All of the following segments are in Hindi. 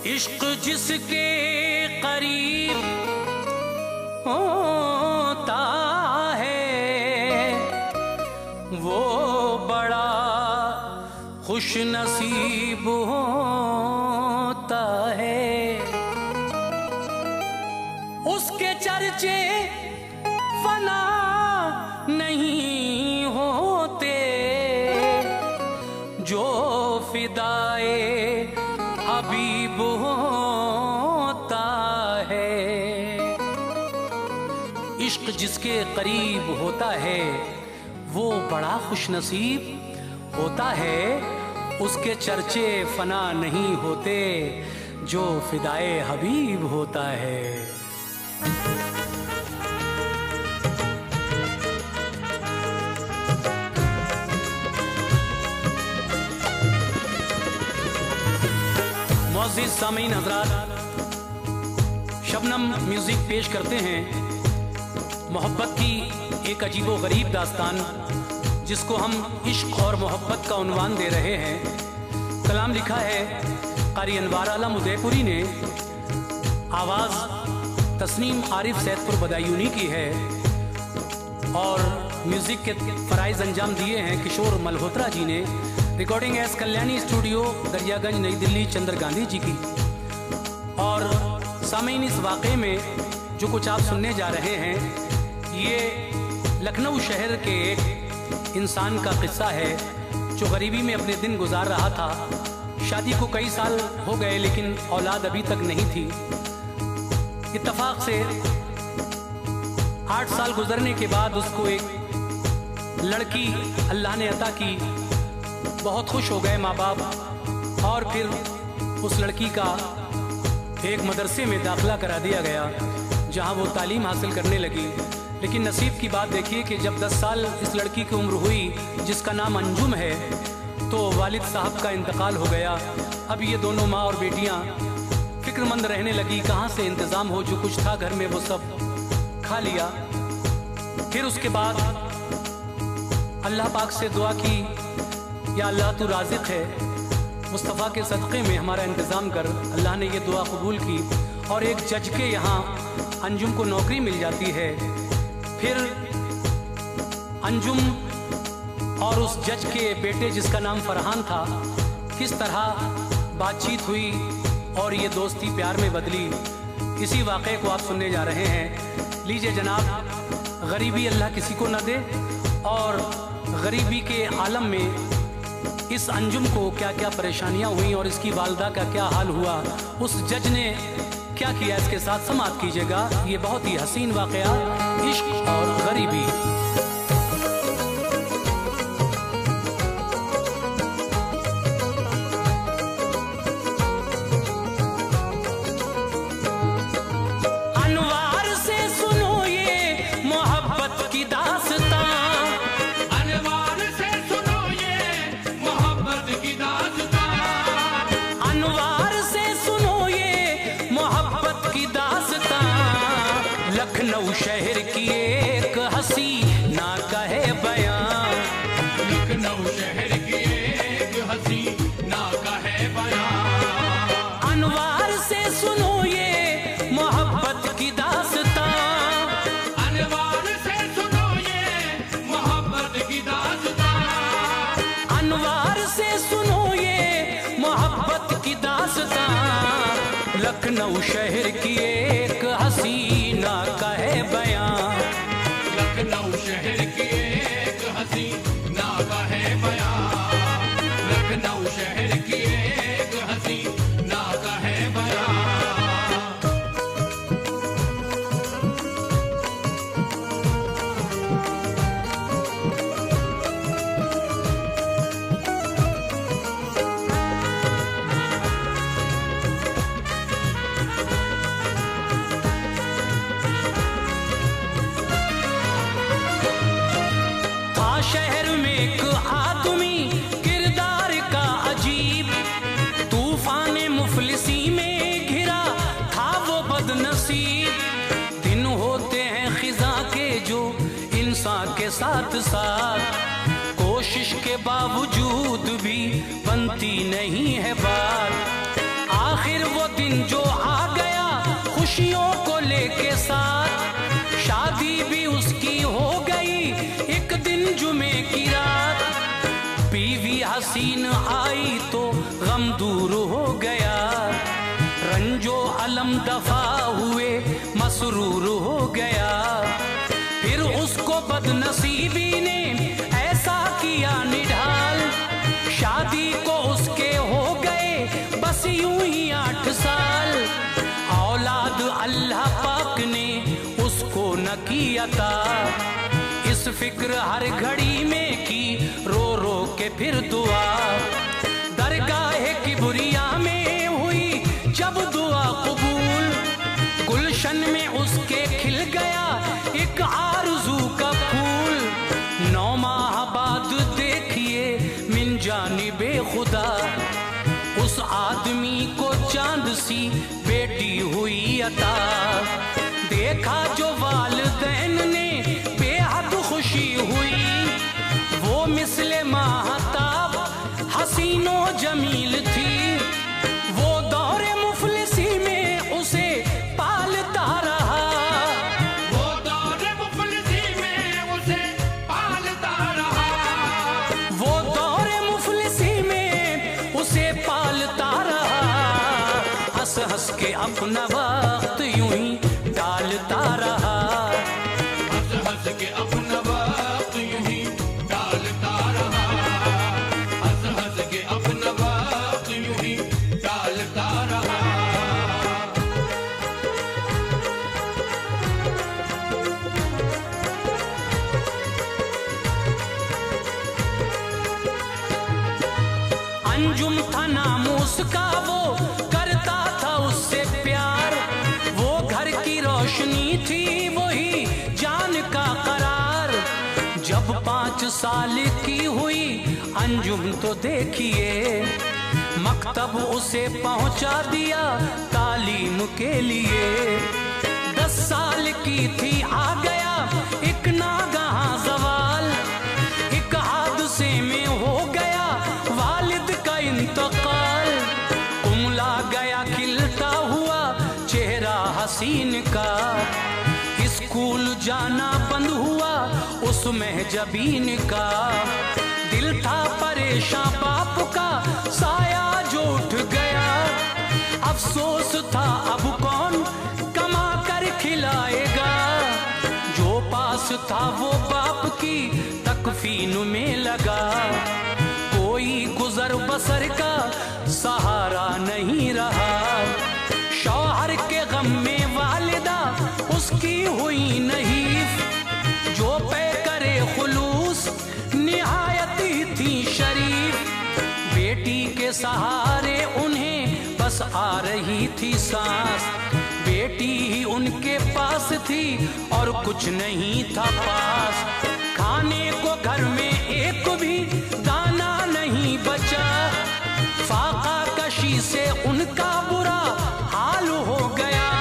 इश्क जिसके करीब होता है वो बड़ा खुश नसीब होता है। उसके चर्चे फना नहीं होते जो फिदाए हबीब होता है। इश्क जिसके करीब होता है वो बड़ा खुशनसीब होता है। उसके चर्चे फना नहीं होते जो फिदाए हबीब होता है। मोअज़्ज़िज़ सामीन हज़रात, शबनम म्यूजिक पेश करते हैं मोहब्बत की एक अजीबो गरीब दास्तान, जिसको हम इश्क और मोहब्बत का उन्वान दे रहे हैं। कलाम लिखा है क़ारी अनवार आलम उदयपुरी ने, आवाज़ तस्नीम आरिफ सैदपुर बदायूनी की है और म्यूज़िक के फ़राइज़ अंजाम दिए हैं किशोर मल्होत्रा जी ने। Recording S Kalyani studio Daryaganj नई दिल्ली चंद्र गांधी जी की। और सामीन, इस वाक़े में जो कुछ आप सुनने जा रहे हैं ये लखनऊ शहर के एक इंसान का किस्सा है जो गरीबी में अपने दिन गुजार रहा था। शादी को कई साल हो गए लेकिन औलाद अभी तक नहीं थी। इत्तफाक से 8 साल गुजरने के बाद उसको एक लड़की अल्लाह ने अता की। बहुत खुश हो गए माँ बाप और फिर उस लड़की का एक मदरसे में दाखिला करा दिया गया जहाँ वो तालीम हासिल करने लगी। लेकिन नसीब की बात देखिए कि जब 10 साल इस लड़की की उम्र हुई, जिसका नाम अंजुम है, तो वालिद साहब का इंतकाल हो गया। अब ये दोनों माँ और बेटियाँ फिक्रमंद रहने लगी, कहाँ से इंतज़ाम हो, जो कुछ था घर में वो सब खा लिया। फिर उसके बाद अल्लाह पाक से दुआ की, या अल्लाह तू राज़िक़ है, मुस्तफ़ा के सदक़े में हमारा इंतज़ाम कर। अल्लाह ने ये दुआ कबूल की और एक जज के यहाँ अंजुम को नौकरी मिल जाती है। फिर अंजुम और उस जज के बेटे जिसका नाम फरहान था, किस तरह बातचीत हुई और ये दोस्ती प्यार में बदली, इसी वाक़े को आप सुनने जा रहे हैं। लीजिए जनाब, गरीबी अल्लाह किसी को न दे और गरीबी के आलम में इस अंजुम को क्या क्या परेशानियां हुई और इसकी वालदा का क्या हाल हुआ, उस जज ने क्या किया, इसके साथ समाअत कीजिएगा। ये बहुत ही हसीन वाक़या, इश्क और गरीबी। अनवार से सुनो ये मोहब्बत की दास्तां, लखनऊ शहर की एक हसीना का है बयां। लखनऊ शहर की एक हसीना का है बयां। अनवार से सुनो ये मोहब्बत की दास्तां, अनवार से सुनो ये मोहब्बत की दास्तां, अनवार से सुनो ये मोहब्बत की दास्तां। लखनऊ शहर की एक हसीना का है बयां। लखनऊ शहर की एक हसीना का है बयां। लखनऊ शहर की एक हसीना का है बयां। शहर में एक आदमी किरदार का अजीब, तूफान मुफलिसी में घिरा था वो बदनसीब। दिन होते हैं खिजा के जो इंसान के साथ साथ, कोशिश के बावजूद भी बनती नहीं है बात। आखिर वो दिन जो आ गया खुशियों को लेके साथ, शादी भी उसकी हो गई एक दिन जुमे की रात। बीवी हसीन आई तो गम दूर हो गया, रंजो अलम दफा हुए मसरूर हो गया। फिर उसको बदनसीबी ने ऐसा किया निढाल, शादी को उसके हो गए बस यूं ही 8 साल। औलाद अल्लाह पाक ने उसको न की अता, इस फिक्र हर घड़ी में की रो रो के फिर दुआ। दरगाह किबरिया में हुई जब दुआ कबूल, गुलशन में उसके खिल गया एक आरज़ू का फूल। 9 माह बाद देखिए मिन जानिबे खुदा, उस आदमी को चांद सी बेटी हुई अता। देखा जो वालिदैन ने बेहद खुशी हुई, वो मिसले माहताब हसीनो जमील थी। वो दौरे मुफलिसी में उसे पालता रहा, वो दौरे मुफलिसी में उसे पालता रहा, वो दौरे मुफलिसी में उसे पालता रहा। हंस हंस के अपना वक्त यूं ही डालता रहा, हंस हंस के अपना वक्त यूं ही डालता रहा, हंस हंस के अपना वक्त यूं ही डालता रहा। अंजुम था नाम उसका, वो करता था उससे प्यार। वो घर की रोशनी थी, वही जान का करार। जब 5 साल की हुई अंजुम तो देखिए, मकतब उसे पहुंचा दिया तालीम के लिए। 10 साल की थी आ गया एक नागाहां ज़वाल, एक हादसे में हो गया वालिद का इंतकाल। कुमला गया खिलता हुआ चेहरा हसीन का, स्कूल जाना बंद हुआ उस महजबीन का। दिल था परेशान बाप का साया जो उठ गया, अफसोस था अब कौन कमा कर खिलाएगा। जो पास था वो बाप की तकफीन में लगा, कोई गुजर बसर का सहारा नहीं रहा। शौहर के गम में वालिदा उसकी हुई नहीफ, जो पे करे खुलूस निहायत ही थी शरीफ। बेटी के सहारे उन्हें बस आ रही थी सांस, बेटी ही उनके पास थी और कुछ नहीं था पास। खाने को घर में एक भी दाना नहीं बचा, फाका कशी से उनका बुरा हाल हो गया।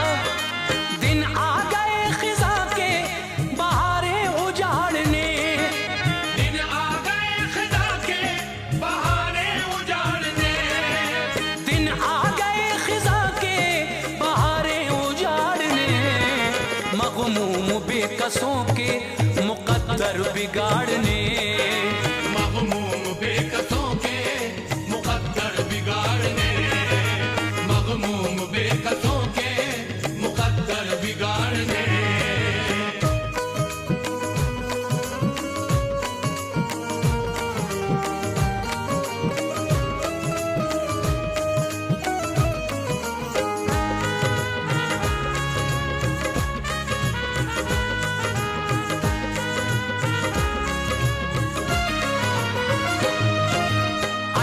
दिन आ गए खिजा के बहारें उजाड़ने, दिन आ गए खिजा के बहारें उजाड़ने, दिन आ गए खिजा के बहारें उजाड़ने। मगमूम बेकसों के मुकद्दर बिगाड़ने, मगमूम बेकसों के मुकद्दर बिगाड़ने, मगमूम बेकसों के मुकद्दर बिगाड़ने।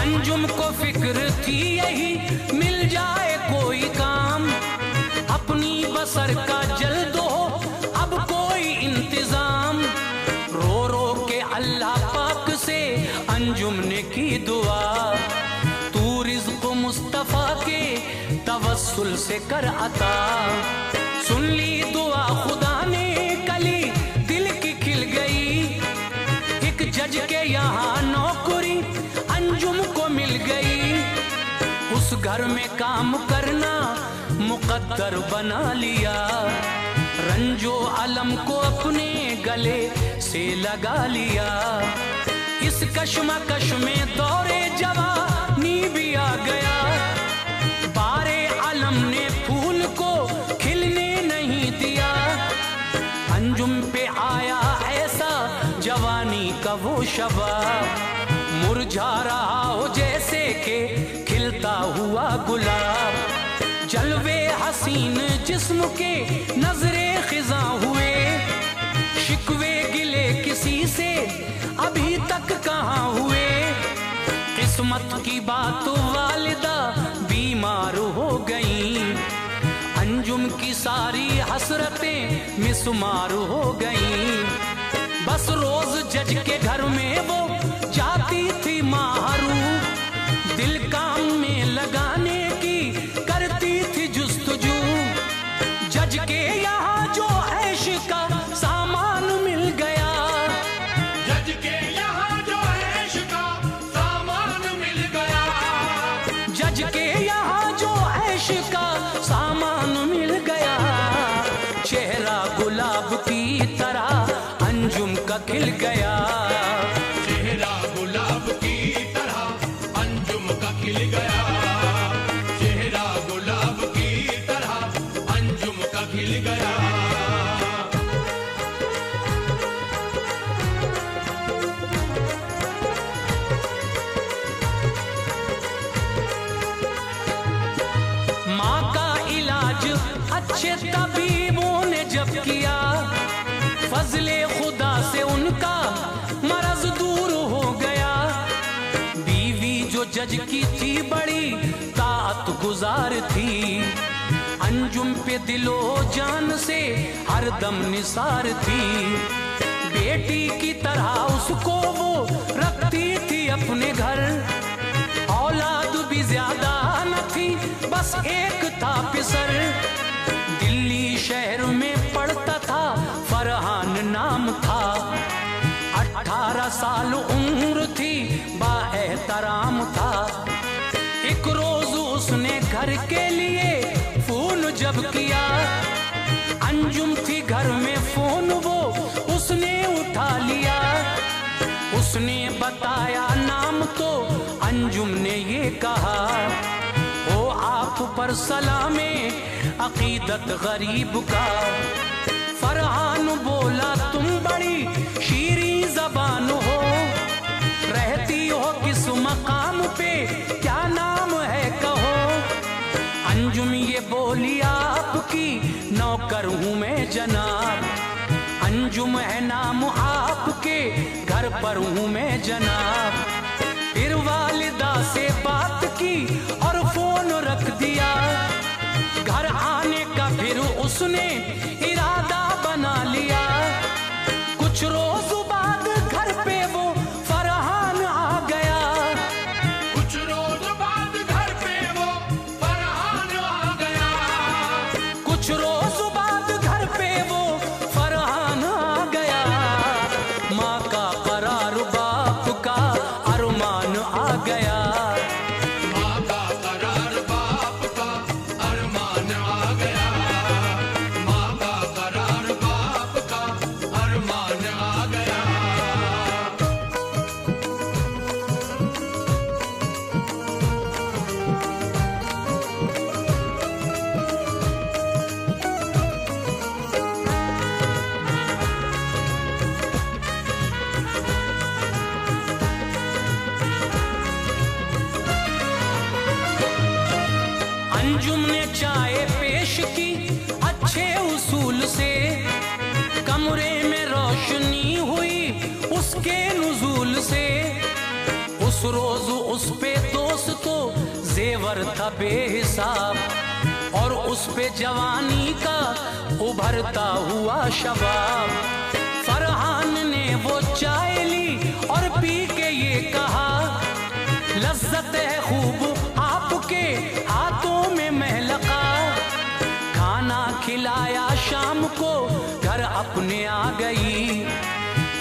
अंजुम को फिक्र थी यही मिल जाए कोई काम, अपनी बसर का जल्द हो अब कोई इंतजाम। रो रो के अल्लाह पाक से अंजुम ने की दुआ, तू रिज़्क़ मुस्तफ़ा के तवस्सुल से कर अता। सुन ली दुआ खुदा ने कली दिल की खिल गई, एक जज के यहाँ नौकरी अंजुम को मिल गई। उस घर में काम करना मुकद्दर बना लिया। रंजो अलम को अपने गले से लगा लिया। इस कश्मकश में दौरे जवानी भी आ गया। बारे अलम ने फूल को खिलने नहीं दिया। अंजुम पे आया ऐसा जवानी का वो शबाब, मुरझा रहा हो जैसे के खिलता हुआ गुलाब। जलवे हसीन जिस्म के नजरे खिजा हुए, शिकवे गिले किसी से अभी तक कहाँ हुए। किस्मत की बात वालिदा बीमार हो गई, अंजुम की सारी हसरतें मिसमार हो गई। बस रोज जज के घर में वो जाती थी माहरू, दिल काम में लगाने की करती थी जुस्तजू। जज के यहाँ जो ऐश का सामान मिल गया, जज के यहाँ जो ऐश का सामान मिल गया, जज के यहाँ जो ऐश का सामान मिल गया। चेहरा गुलाब की तरह अंजुम का खिल गया। चेहरा गुलाब की तरह अंजुम का खिल गया। चेहरा गुलाब की तरह अंजुम का खिल गया। माँ का इलाज अच्छे तबीबों ने जब किया, फजले खुदा से उनका मरज दूर हो गया। बीवी जो जज की थी बड़ी तात गुजार थी, अंजुम पे दिलो जान से हरदम निसार थी। बेटी की तरह उसको वो रखती थी अपने घर, औलाद भी ज्यादा न थी बस एक था पिसर। दिल्ली शहर में पढ़ता था फरहान नाम था, 18 साल उम्र थी बाएहतराम था। एक रोज उसने घर के लिए फोन जब किया, अंजुम थी घर में फोन वो उसने उठा लिया। उसने बताया नाम तो अंजुम ने ये कहा, ओ आप पर सलामे अकीदत गरीब का। फरहान बोला तुम बड़ी शीरी जबान हो, रहती हो किस मकाम पे क्या नाम है कहो। अंजुम ये बोली आपकी नौकर हूँ मैं जनाब, अंजुम है नाम आपके घर पर हूँ मैं जनाब। फिर वालिदा से बात की और फोन रख दिया, घर आने का फिर उसने इरादा बना लिया। कुछ रोज बाद घर पे वो फरहान आ गया, कुछ रोज बाद घर पे वो फरहान आ गया। कुछ रोज बाद घर पे वो फरहान आ गया। माँ का करार बाप का अरमान आ गया। माँ का करार बाप का अरमान आ गया। माँ का करार बाप का अरमान आ गया। अंजुम ने चाय पेश की अच्छे उसूल से, कमरे में रोशनी हुई उसके नुजूल से। उस रोज उस पे दोस्तों जेवर था बेहिसाब, और उस पे जवानी का उभरता हुआ शबाब। फरहान ने वो चाय ली और पी के ये कहा, लज्जत है खूब आपके हाथों में महलका। खाना खिलाया शाम को घर अपने आ गई,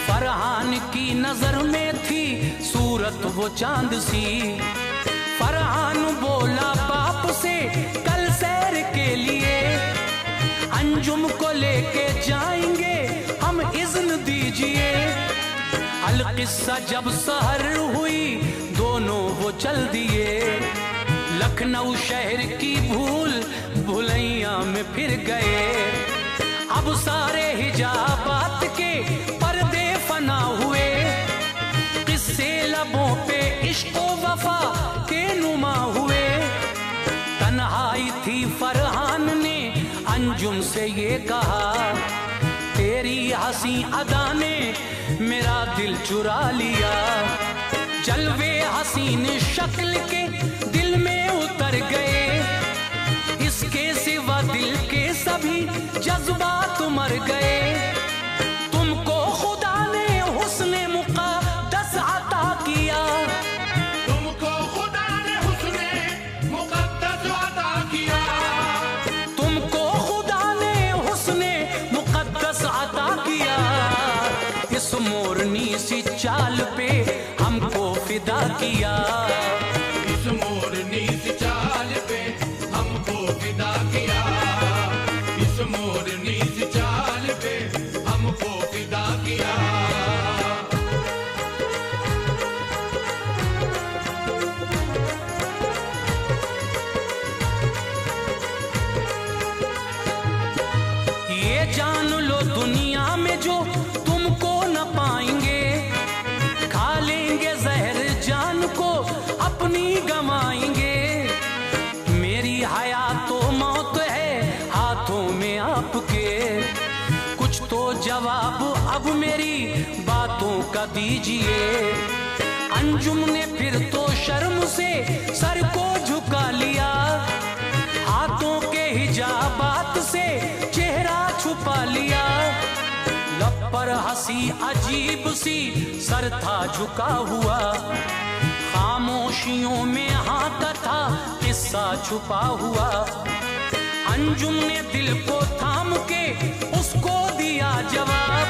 फरहान की नजर में थी सूरत वो चांद सी। फरहान बोला अंजुम को लेके जाएंगे हम, इज़्न दीजिए। अलकिस्सा जब सहर हुई दोनों वो चल दिए। लखनऊ शहर की भूल भुलैया में फिर गए। अब सारे हिजाबात के पर्दे फना हुए। किस्से लबों पे इश्क़ो वफा के नुमा हुए। तन्हाई थी फरहान ने अंजुम से ये कहा, तेरी हंसी अदा ने मेरा दिल चुरा लिया। जलवे हसीन शक्ल के दिल में उतर गए। इसके सिवा दिल के सभी जज्बात मर गए। तुमको खुदा ने हुस्ने मुक़द्दस अता किया। तुमको खुदा ने हुस्ने मुक़द्दस अता किया। तुमको खुदा ने हुस्ने मुक़द्दस अता किया। इस मोरनी सी चाल पे हमको फिदा किया। इस मोरनी सी चाल पे हमको फिदा किया। इस मोरनी सी चाल पे हमको फिदा किया। ये जान लो दुनिया में जो तुमको न पाएंगे, खा लेंगे जहर जान को अपनी गवाएंगे। मेरी हयात तो मौत है हाथों में आपके। कुछ तो जवाब अब मेरी बातों का दीजिए। अंजुम ने फिर तो शर्म से सर को झुका लिया। हाथों के हिजाबात से चेहरा छुपा लिया। लब पर हंसी अजीब सी सर था झुका हुआ। खामोशियों में हाथ था किस्सा छुपा हुआ। अंजुम ने दिल को थाम के उसको दिया जवाब,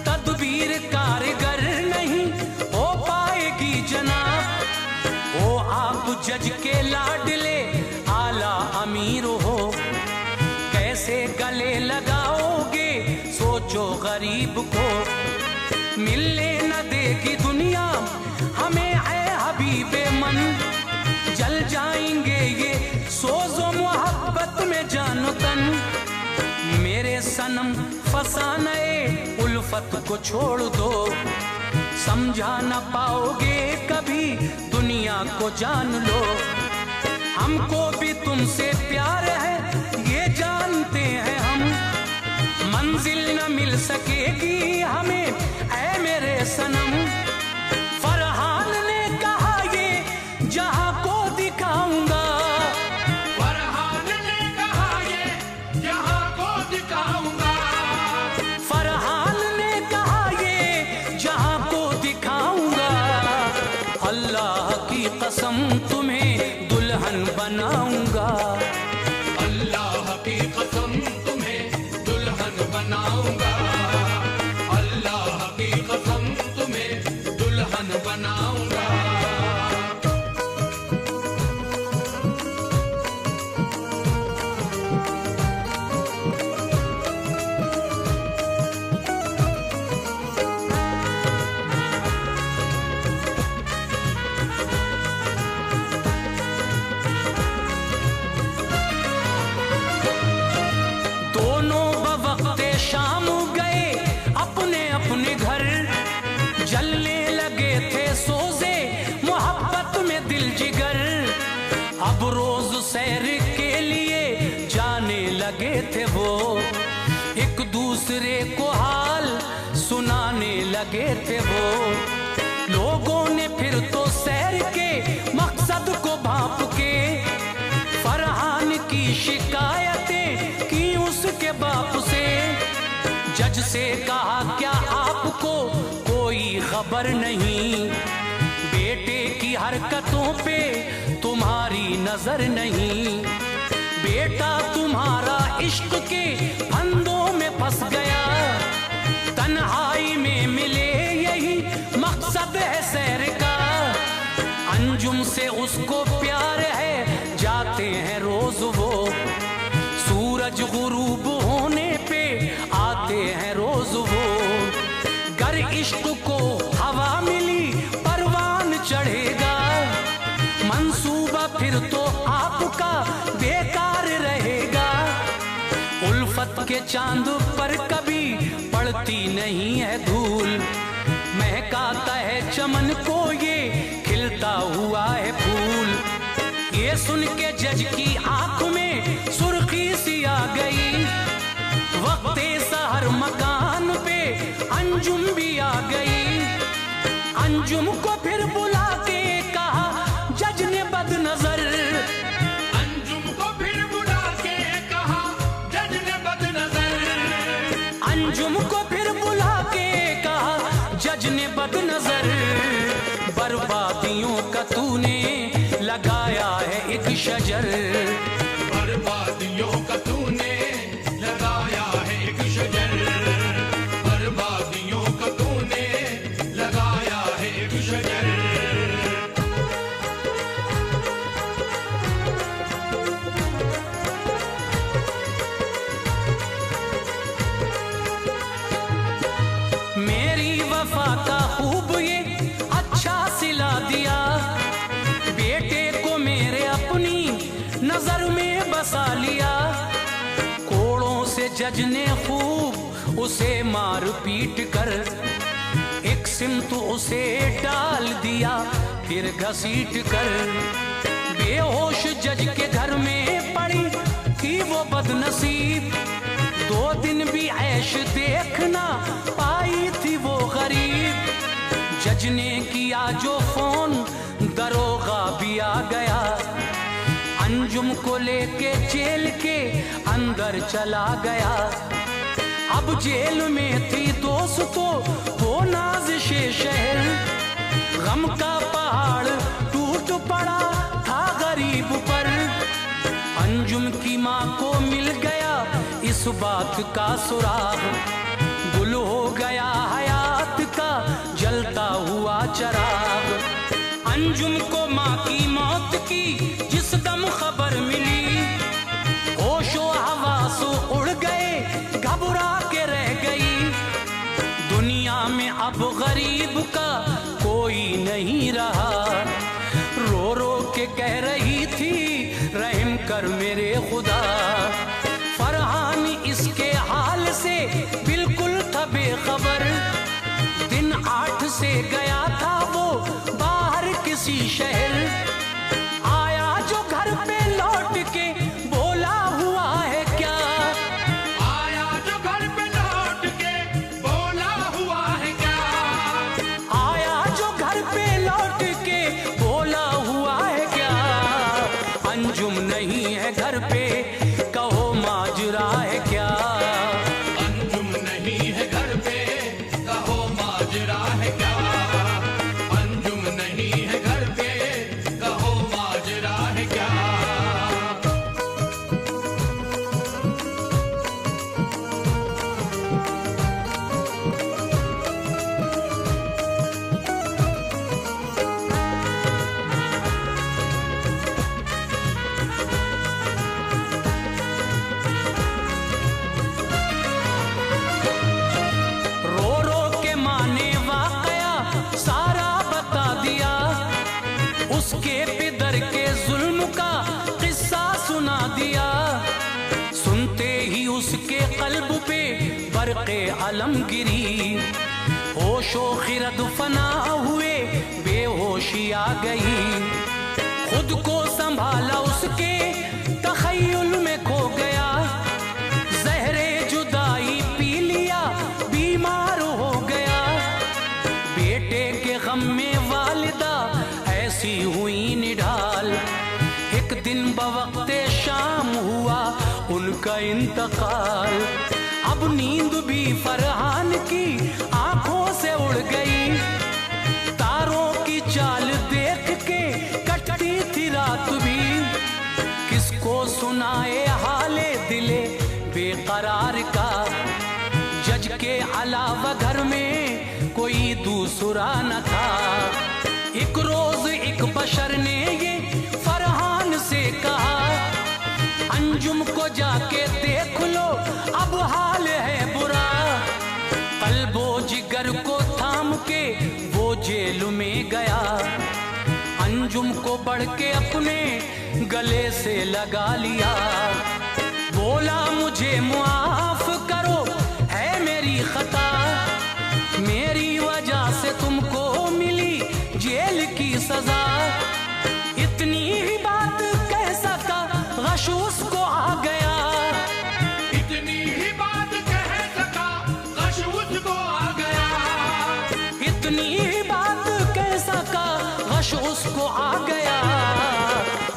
तदबीर कारगर नहीं हो पाएगी जनाब। ओ आप जज के लाडले आला अमीर हो, कैसे गले लगाओगे सोचो गरीब को। मिलने न देगी दुनिया हमें ऐ हबीबे मन। जल जाएंगे ये सोजो मोहब्बत में जानो तन। मेरे सनम फसाने उल्फत को छोड़ दो। समझा न पाओगे कभी दुनिया को जान लो। हमको भी तुमसे प्यार है ये जानते हैं हम। मंजिल न मिल सकेगी हमें ऐ मेरे सनम। फरहान ने कहा ये जहां को दिखाऊंगा। फरहान ने कहा ये जहां को दिखाऊंगा। फरहान ने कहा ये जहां को दिखाऊंगा। अल्लाह की कसम तुम्हें दुल्हन बनाऊंगा। अल्लाह की कसम तुम्हें दुल्हन बनाऊंगा। अल्लाह की कसम तुम्हें दुल्हन बनाऊंगा। दोनों बवक्ते शाम गए अपने अपने घर। जलने लगे थे सोजे मोहब्बत में दिल जिगर। अब रोज सैर के लिए जाने लगे थे वो। एक दूसरे को हाल सुनाने लगे थे वो। लोगों ने फिर तो सैर के मकसद को भांप के फरहान की शिकायतें की उसके बाप से। जज से कहा क्या आपको कोई खबर नहीं। बेटे की हरकतों पे तुम्हारी नजर नहीं। बेटा तुम्हारा इश्क के फंदों में फंस गया। तन्हाई में मिले यही मकसद है सैर का। अंजुम से उसको प्यार है जाते हैं रोज वो। सूरज गुरूब हो मंसूबा फिर तो आपका बेकार रहेगा। उल्फत के चांद पर कभी पड़ती नहीं है धूल, महकाता है चमन को ये खिलता हुआ है फूल। ये सुन के जज की आंख में सुर्खी सी आ गई, वक्ते सहर मकान पे अंजुम भी आ गई। अंजुम को फिर बुला के कहा जज ने बदनजर, अंजुम को फिर बुला के कहा जज ने बदनजर, अंजुम को फिर बुला के कहा जज ने बदनजर। बर्बादियों का तूने लगाया है एक शजर, बर्बादियों का तूने लगाया है एक शजर, बर्बादियों का तूने लगाया है एक शजर। मेरी वफा का खूब ये अच्छा सिला दिया, बेटे को मेरे अपनी नजर में बसा लिया। कोड़ों से जज ने खूब उसे मार पीट कर एक सिमत उसे डाल दिया फिर घसीट कर। बेहोश जज के घर में पड़ी थी वो बदनसीब, 2 दिन भी ऐश देखना पाई थी वो गरीब। जज ने किया जो फोन दरोगा भी आ गया, अंजुम को लेके जेल के अंदर चला गया। अब जेल में थी दोस्तों वो नाज़िशे शहर, गम का पहाड़ टूट पड़ा था गरीब पर। अंजुम की माँ को मिल गया इस बात का सुराग, गुल हो गया हयात का जलता हुआ चराग। अंजुम को माँ की मौत की जिस दम खबर मिली, होशो हवास उड़ गए घबरा के रह गई। दुनिया में अब गरीब का कोई नहीं रहा, रो रो के कह रही थी रहम कर मेरे खुदा। फरहान इसके हाल से बिल्कुल था बेखबर, दिन 8 से गया था वो बाहर किसी शहर। आया जो घर पे लौट के बोला हुआ है क्या, आया जो घर पे लौट के बोला हुआ है क्या, आया जो घर पे लौट के बोला हुआ है क्या। अंजुम नहीं है घर पे कहो माजरा है क्या, अंजुम नहीं है घर पे कहो माजरा है क्या, अंजुम नहीं है घर पे कहो माजरा है क्या। रो रो के माने वाकया सारा बता दिया, उसके पिदर के जुल्म का किस्सा सुना दिया। सुनते ही उसके कल्ब पे बरक़े अलम गिरी, होशो खिरद फना हुए बेहोशी आ गई। खुद को संभाला उसके तखय्युल में खो गया, जहरे जुदाई पी लिया बीमार हो गया। बेटे के गम में वालिदा ऐसी हुई निढाल, एक दिन बवक्ते शाम हुआ उनका इंतकाल। अब नींद भी फरहान की आंखों से उड़ गई, तारों की चाल देख के कटती थी रात भी। किसको सुनाए हाले दिले बेकरार का, जज के अलावा घर में कोई दूसरा न था। एक रोज एक बशर ने ये फरहान से कहा, अंजुम को जाके देख लो अब हाल है बुरा। कल्बो जिगर को थाम के वो जेल में गया, अंजुम अंजुम को बढ़ के अपने गले से लगा लिया। बोला मुझे मुआफ करो, है मेरी खता, मेरी वजह से तुमको मिली जेल की सजा। इतनी ही बात कह सका, गश उसको आ गया। इतनी ही बात कह सका, गश उसको आ गया। इतनी ही बात कह सका, गश उसको आ गया।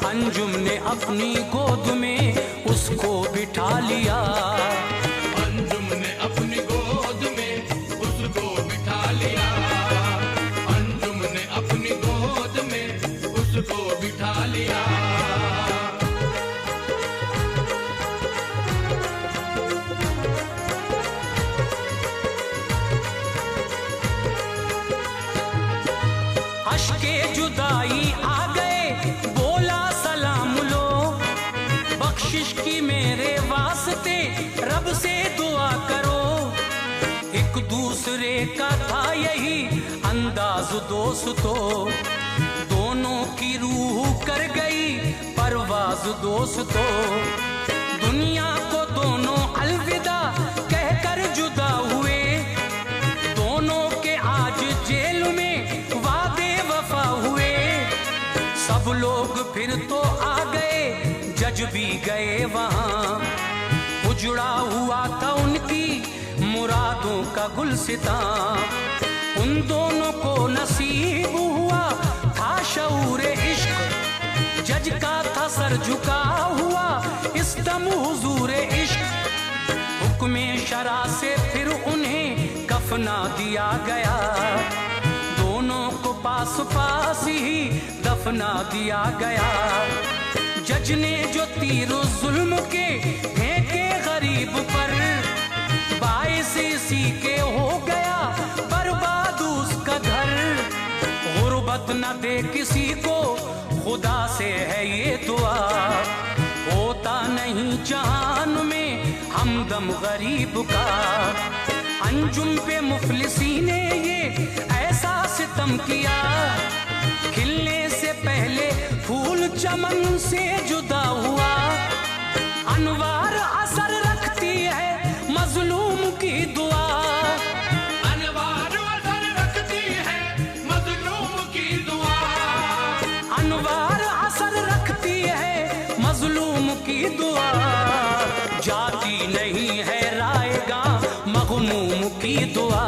अंजुम ने अपनी गोद में उसको बिठा लिया। अंजुम ने अपनी गोद में उसको बिठा लिया। अंजुम ने अपनी गोद में उसको बिठा लिया। अश्के जुदाई आ गए, बोला सलाम लो, बख्शिश की मेरे वास्ते रब से दुआ करो। एक दूसरे का था यही अंदाज दोस्तों, दोनों की रूह कर गई परवाज दोस्तों। दुनिया को दोनों अलविदा कहकर जुदा हुए, दोनों के आज जेल में वादे वफा हुए। सब लोग फिर तो आ गए, जज भी गए वहां, उजड़ा हुआ था उनकी मुरादों का गुलसितां। उन दोनों को नसीब हुआ था शऊर इश्क, जज का था सर झुका हुआ इस दम हुजूर इश्क। हुक्मे शरा से फिर उन्हें कफना दिया गया, दोनों को पास पास ही दफना दिया गया। जज ने जो तीर जुल्म के फेंके गरीब पर, बाइस इसी के हो गया बर्बाद उसका घर। गुर्बत न दे किसी को, खुदा से है ये दुआ, होता नहीं जहान में हमदम गरीब का। अंजुम पे मुफलिसी ने ये ऐसा सितम किया, खिलने से पहले फूल चमन से जुदा हुआ। अनवार असर रखती है मजलूम की दुआ, अनवार असर रखती है मजलूम की दुआ। अनवार असर रखती है मजलूम की दुआ। जाती नहीं है रायगा मगमूम की दुआ।